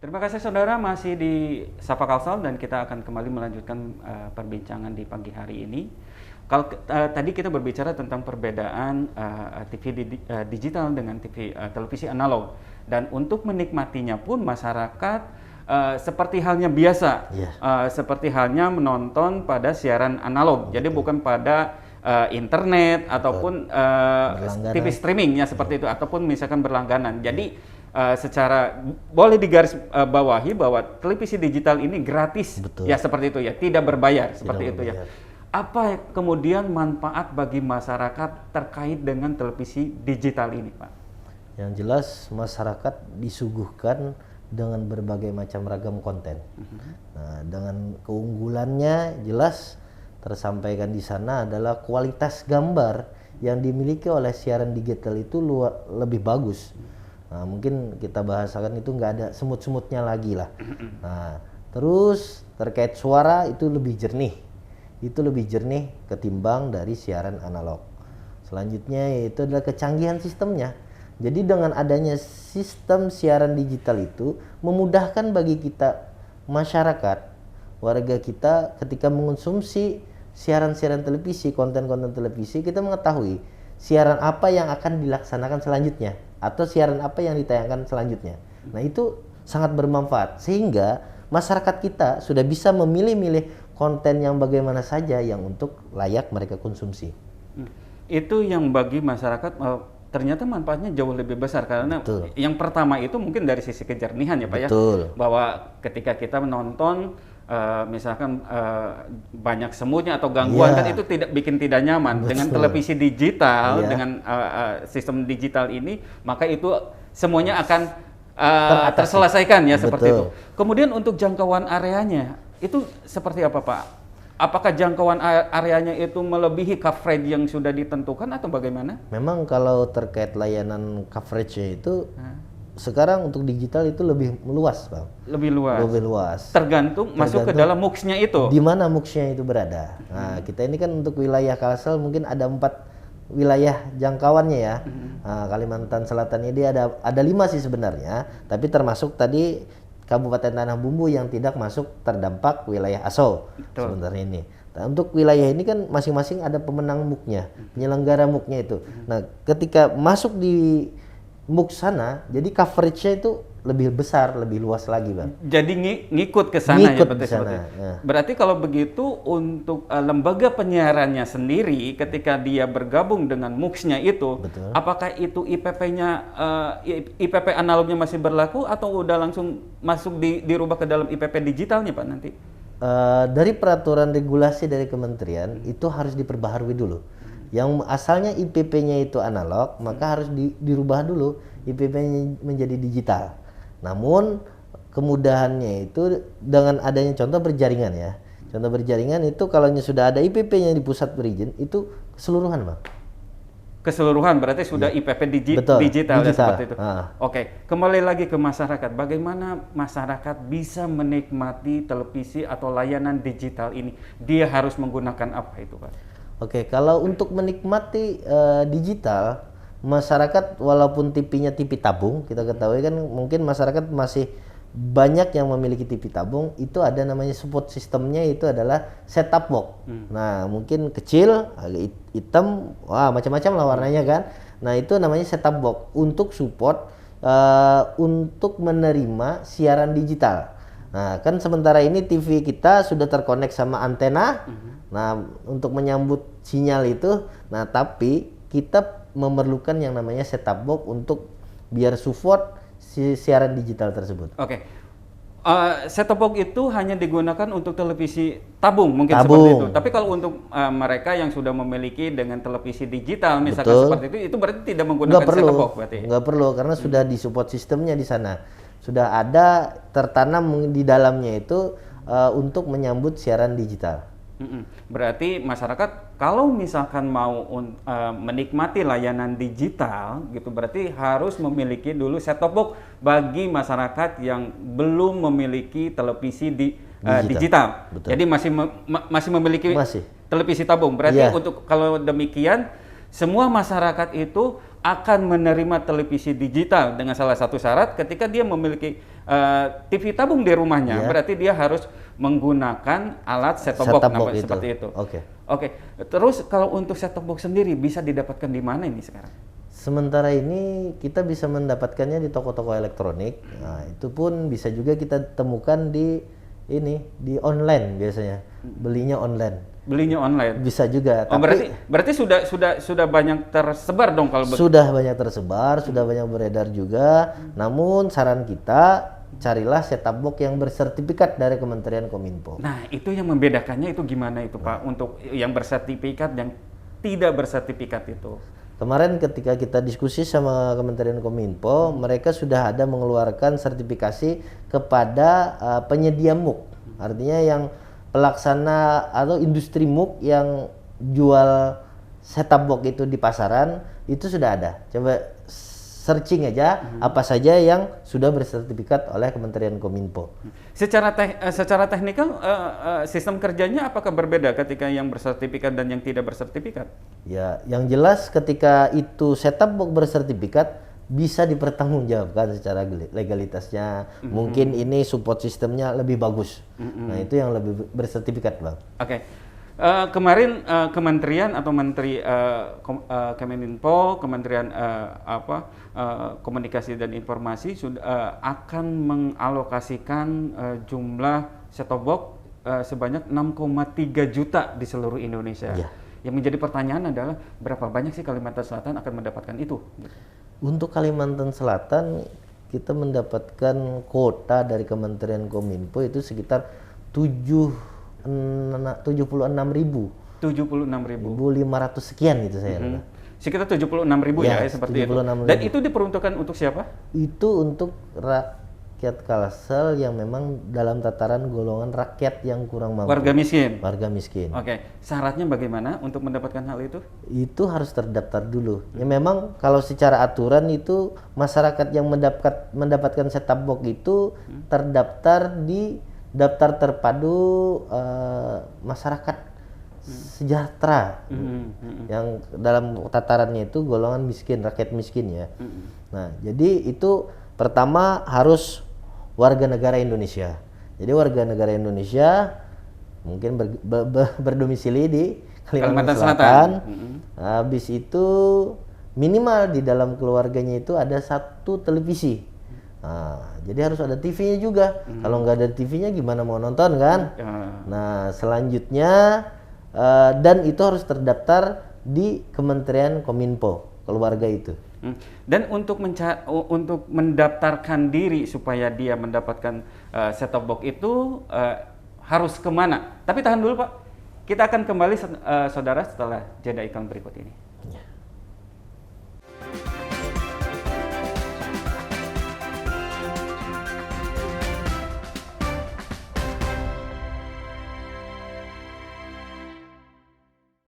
Terima kasih saudara, masih di Sapa Kalsel dan kita akan kembali melanjutkan perbincangan di pagi hari ini. Kalau tadi kita berbicara tentang perbedaan TV digital dengan televisi analog, dan untuk menikmatinya pun masyarakat seperti halnya biasa, seperti halnya menonton pada siaran analog. Jadi bukan pada internet ataupun TV streamingnya seperti itu, ataupun misalkan berlangganan. Jadi secara boleh digaris bawahi bahwa televisi digital ini gratis. Betul. Ya seperti itu ya, tidak berbayar seperti Tidak itu berbayar. ya. Apa kemudian manfaat bagi masyarakat terkait dengan televisi digital ini, Pak? Yang jelas masyarakat disuguhkan dengan berbagai macam ragam konten. Nah, dengan keunggulannya jelas tersampaikan di sana adalah kualitas gambar yang dimiliki oleh siaran digital itu lebih bagus. Nah, mungkin kita bahasakan itu nggak ada semut-semutnya lagi lah. Nah, terus terkait suara itu lebih jernih. Itu lebih jernih ketimbang dari siaran analog. Selanjutnya yaitu adalah kecanggihan sistemnya. Jadi dengan adanya sistem siaran digital itu memudahkan bagi kita masyarakat, warga kita ketika mengonsumsi siaran-siaran televisi, konten-konten televisi, kita mengetahui siaran apa yang akan dilaksanakan selanjutnya atau siaran apa yang ditayangkan selanjutnya. Nah, itu sangat bermanfaat sehingga masyarakat kita sudah bisa memilih-milih konten yang bagaimana saja yang untuk layak mereka konsumsi. Itu yang bagi masyarakat ternyata manfaatnya jauh lebih besar karena yang pertama itu mungkin dari sisi kejernihan ya Pak. Betul. Ya, bahwa ketika kita menonton misalkan banyak semutnya atau gangguan kan itu bikin tidak nyaman. Betul. Dengan televisi digital, dengan sistem digital ini, maka itu semuanya akan terselesaikan ya. Betul. Seperti itu. Kemudian untuk jangkauan areanya itu seperti apa Pak? Apakah jangkauan areanya itu melebihi coverage yang sudah ditentukan atau bagaimana? Memang kalau terkait layanan coverage itu sekarang untuk digital itu lebih luas, Bang. Lebih luas. Lebih luas. Tergantung masuk ke dalam MUX-nya itu. Di mana MUX-nya itu berada. Nah, kita ini kan untuk wilayah Kalsel mungkin ada 4 wilayah jangkauannya ya. Nah, Kalimantan Selatan ini ada 5 sih sebenarnya, tapi termasuk tadi Kabupaten Tanah Bumbu yang tidak masuk terdampak wilayah ASO sebenarnya ini. Nah, untuk wilayah ini kan masing-masing ada pemenang MUK-nya, penyelenggara MUK-nya itu. Nah, ketika masuk di MUK sana, jadi coverage-nya itu lebih besar, lebih luas lagi, Bang. Jadi ngikut ke sana ya, berarti seperti itu. Ya. Berarti kalau begitu untuk lembaga penyiarannya sendiri ketika dia bergabung dengan MUX-nya itu, apakah itu IPP-nya IPP analognya masih berlaku atau udah langsung masuk dirubah ke dalam IPP digitalnya Pak nanti? Dari peraturan regulasi dari kementerian itu harus diperbaharui dulu. Yang asalnya IPP-nya itu analog, maka harus dirubah dulu IPP-nya menjadi digital. Namun kemudahannya itu dengan adanya contoh berjaringan ya. Contoh berjaringan itu kalau sudah ada IPP-nya di pusat berizin itu keseluruhan, Bang. Keseluruhan berarti sudah IPP digital ya seperti itu. Oke, kembali lagi ke masyarakat. Bagaimana masyarakat bisa menikmati televisi atau layanan digital ini? Dia harus menggunakan apa itu, Pak? Oke, kalau untuk menikmati digital, masyarakat walaupun TV-nya TV tabung, kita ketahui kan mungkin masyarakat masih banyak yang memiliki TV tabung, itu ada namanya support sistemnya itu adalah set-top box. Nah, mungkin kecil, agak hitam, wah macam-macam lah warnanya kan. Nah, itu namanya set-top box untuk support untuk menerima siaran digital. Nah, kan sementara ini TV kita sudah terkonek sama antena. Nah, untuk menyambut sinyal itu, nah tapi kita memerlukan yang namanya set-top box untuk biar support siaran digital tersebut. Oke. Set-top box itu hanya digunakan untuk televisi tabung mungkin seperti itu. Tapi kalau untuk mereka yang sudah memiliki dengan televisi digital misalkan seperti itu berarti tidak menggunakan set-top box berarti. Nggak perlu karena sudah di support sistemnya di sana. Sudah ada tertanam di dalamnya itu untuk menyambut siaran digital. Berarti masyarakat kalau misalkan mau menikmati layanan digital gitu berarti harus memiliki dulu set-top box bagi masyarakat yang belum memiliki televisi digital. Jadi masih memiliki televisi tabung. Berarti untuk kalau demikian semua masyarakat itu akan menerima televisi digital dengan salah satu syarat ketika dia memiliki TV tabung di rumahnya, Iya. berarti dia harus menggunakan alat set-top box Set-top box namanya, itu. seperti itu. Oke. Oke. Terus kalau untuk set-top box sendiri bisa didapatkan di mana ini sekarang? Sementara ini kita bisa mendapatkannya di toko-toko elektronik. Nah, itu pun bisa juga kita temukan di online biasanya. Belinya online. Belinya online. Bisa juga. Oh, berarti sudah banyak tersebar dong kalau begitu. Sudah banyak tersebar, sudah banyak beredar juga. Namun saran kita carilah set-top box yang bersertifikat dari Kementerian Kominfo. Nah, itu yang membedakannya itu gimana itu Pak untuk yang bersertifikat dan tidak bersertifikat itu? Kemarin ketika kita diskusi sama Kementerian Kominfo, mereka sudah ada mengeluarkan sertifikasi kepada penyedia MUK. Artinya yang pelaksana atau industri MUK yang jual set-top box itu di pasaran itu sudah ada. Coba searching aja apa saja yang sudah bersertifikat oleh Kementerian Kominfo. Secara teknikal sistem kerjanya apakah berbeda ketika yang bersertifikat dan yang tidak bersertifikat? Ya, yang jelas ketika itu set-top box bersertifikat bisa dipertanggungjawabkan secara legalitasnya. Mungkin ini support sistemnya lebih bagus. Nah, itu yang lebih bersertifikat, Bang. Oke. Kemarin kementerian atau menteri Kominfo, Kementerian Komunikasi dan Informasi sudah akan mengalokasikan jumlah set-top box sebanyak 6,3 juta di seluruh Indonesia. Ya. Yang menjadi pertanyaan adalah berapa banyak sih Kalimantan Selatan akan mendapatkan itu? Untuk Kalimantan Selatan kita mendapatkan kuota dari Kementerian Kominfo itu sekitar 76.500 sekian gitu saya rasa. Sekitar 76.000 ya, seperti itu. Dan itu diperuntukkan untuk siapa? Itu untuk rakyat Kalsel yang memang dalam tataran golongan rakyat yang kurang mampu. Warga miskin. Warga miskin. Oke, syaratnya bagaimana untuk mendapatkan hal itu? Itu harus terdaftar dulu. Ya memang kalau secara aturan itu masyarakat yang mendapatkan set-top box itu terdaftar di daftar terpadu masyarakat sejahtera yang dalam tatarannya itu golongan miskin, rakyat miskin ya. Nah, jadi itu pertama harus warga negara Indonesia. Jadi warga negara Indonesia mungkin berdomisili di Kalimantan Selatan. Habis itu minimal di dalam keluarganya itu ada 1 televisi. Nah, jadi harus ada TV-nya juga. Kalau nggak ada TV-nya gimana mau nonton kan? Nah, selanjutnya dan itu harus terdaftar di Kementerian Kominfo keluarga itu. Dan untuk mendaftarkan diri supaya dia mendapatkan set-top box itu harus kemana? Tapi tahan dulu Pak, kita akan kembali saudara setelah jeda iklan berikut ini.